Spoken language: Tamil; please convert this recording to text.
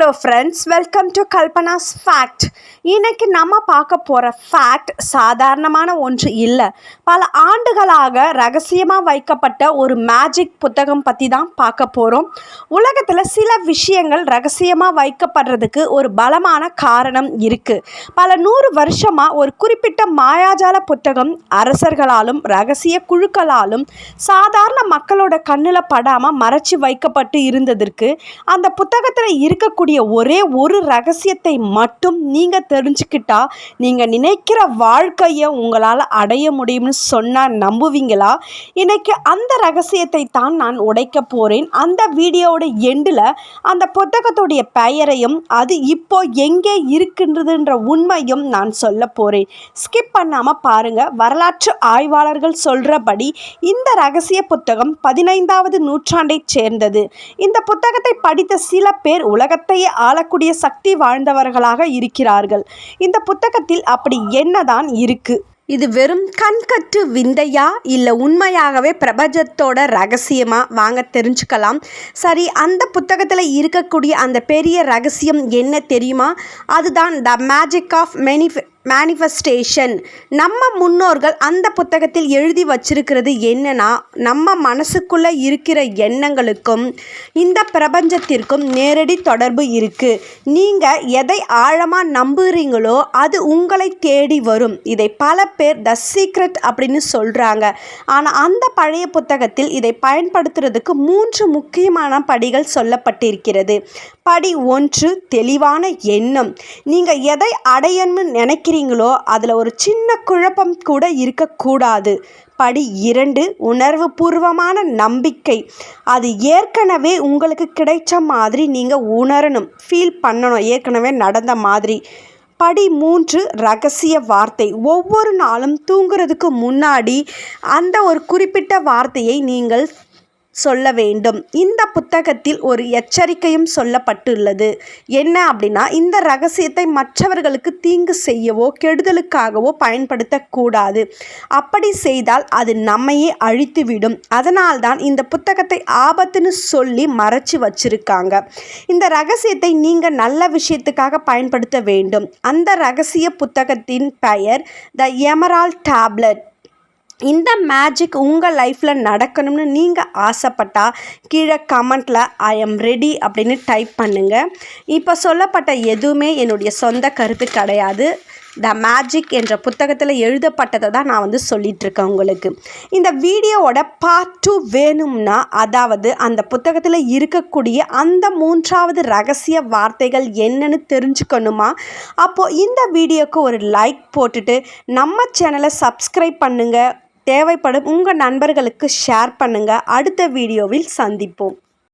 Hello friends, welcome to Kalpana's fact. இன்னைக்கு நம்ம பார்க்க போகிற ஃபேக்ட் சாதாரணமான ஒன்று இல்லை. பல ஆண்டுகளாக ரகசியமாக வைக்கப்பட்ட ஒரு மேஜிக் புத்தகம் பற்றி தான் பார்க்க போகிறோம். உலகத்தில் சில விஷயங்கள் ரகசியமாக வைக்கப்படுறதுக்கு ஒரு பலமான காரணம் இருக்குது. பல 100 வருஷமாக ஒரு குறிப்பிட்ட மாயாஜால புத்தகம் அரசர்களாலும் ரகசிய குழுக்களாலும் சாதாரண மக்களோட கண்ணில் படாமல் மறைச்சி வைக்கப்பட்டு இருந்ததற்கு அந்த புத்தகத்தில் இருக்கக்கூடிய ஒரே ஒரு ரகசியத்தை மட்டும் நீங்கள் தெரிஞ்சுக்கிட்டா நீங்கள் நினைக்கிற வாழ்க்கையை உங்களால் அடைய முடியும்னு சொன்னால் நம்புவீங்களா? இன்னைக்கு அந்த ரகசியத்தை தான் நான் உடைக்க போகிறேன். அந்த வீடியோவோட எண்டில் அந்த புத்தகத்துடைய பெயரையும் அது இப்போ எங்கே இருக்கின்றதுன்ற உண்மையும் நான் சொல்ல போகிறேன். ஸ்கிப் பண்ணாமல் பாருங்கள். வரலாற்று ஆய்வாளர்கள் சொல்கிறபடி இந்த ரகசிய புத்தகம் 15வது நூற்றாண்டை சேர்ந்தது. இந்த புத்தகத்தை படித்த சில பேர் உலகத்தையே ஆளக்கூடிய சக்தி வாழ்ந்தவர்களாக இருக்கிறார்கள். இந்த புத்தகத்தில் அப்படி என்னதான் இருக்கு? இது வெறும் கண்கட்டு விந்தையா இல்லை உண்மையாகவே பிரபஞ்சத்தோட ரகசியமா? வாங்க தெரிஞ்சுக்கலாம். சரி, அந்த புத்தகத்தில் இருக்கக்கூடிய அந்த பெரிய ரகசியம் என்ன தெரியுமா? அதுதான் த மேஜிக் ஆஃப் மேனிஃபெஸ்டேஷன். நம்ம முன்னோர்கள் அந்த புத்தகத்தில் எழுதி வச்சிருக்கிறது என்னன்னா, நம்ம மனசுக்குள்ளே இருக்கிற எண்ணங்களுக்கும் இந்த பிரபஞ்சத்திற்கும் நேரடி தொடர்பு இருக்குது. நீங்கள் எதை ஆழமாக நம்புகிறீங்களோ அது உங்களை தேடி வரும். இதை பல பேர் த சீக்ரெட் அப்படின்னு சொல்கிறாங்க. ஆனால் அந்த பழைய புத்தகத்தில் இதை பயன்படுத்துறதுக்கு 3 முக்கியமான படிகள் சொல்லப்பட்டிருக்கிறது. படி 1, தெளிவான எண்ணம். நீங்கள் எதை அடையணும்னு நினைக்கிறீங்களோ அதில் ஒரு சின்ன குழப்பம் கூட இருக்கக்கூடாது. படி 2, உணர்வு பூர்வமான நம்பிக்கை. அது ஏற்கனவே உங்களுக்கு கிடைச்ச மாதிரி நீங்கள் உணரணும், ஃபீல் பண்ணணும், ஏற்கனவே நடந்த மாதிரி. படி 3, ரகசிய வார்த்தை. ஒவ்வொரு நாளும் தூங்குறதுக்கு முன்னாடி அந்த ஒரு குறிப்பிட்ட வார்த்தையை நீங்கள் சொல்ல வேண்டும். இந்த புத்தகத்தில் ஒரு எச்சரிக்கையும் சொல்லப்பட்டுள்ளது. என்ன அப்படின்னா, இந்த ரகசியத்தை மற்றவர்களுக்கு தீங்கு செய்யவோ கெடுதலுக்காகவோ பயன்படுத்தக்கூடாது. அப்படி செய்தால் அது நம்மையே அழித்துவிடும். அதனால்தான் இந்த புத்தகத்தை ஆபத்துன்னு சொல்லி மறைச்சி வச்சிருக்காங்க. இந்த ரகசியத்தை நீங்கள் நல்ல விஷயத்துக்காக பயன்படுத்த வேண்டும். அந்த ரகசிய புத்தகத்தின் பெயர் த எமரால்ட் டேப்லெட். இந்த மேஜிக் உங்கள் லைஃப்பில் நடக்கணும்னு நீங்கள் ஆசைப்பட்டால் கீழே கமெண்ட்டில் ஐ எம் ரெடி அப்படின்னு டைப் பண்ணுங்கள். இப்போ சொல்லப்பட்ட எதுவுமே என்னுடைய சொந்த கருத்து கிடையாது. த மேஜிக் என்ற புத்தகத்தில் எழுதப்பட்டதை தான் நான் சொல்லிகிட்ருக்கேன் உங்களுக்கு. இந்த வீடியோவோட பார்ட் 2 வேணும்னா, அதாவது அந்த புத்தகத்தில் இருக்கக்கூடிய அந்த 3வது ரகசிய வார்த்தைகள் என்னன்னு தெரிஞ்சுக்கணுமா? அப்போது இந்த வீடியோக்கு ஒரு லைக் போட்டுட்டு நம்ம சேனலை சப்ஸ்கிரைப் பண்ணுங்கள். தேவைப்படும் உங்கள் நண்பர்களுக்கு ஷேர் பண்ணுங்கள். அடுத்த வீடியோவில் சந்திப்போம்.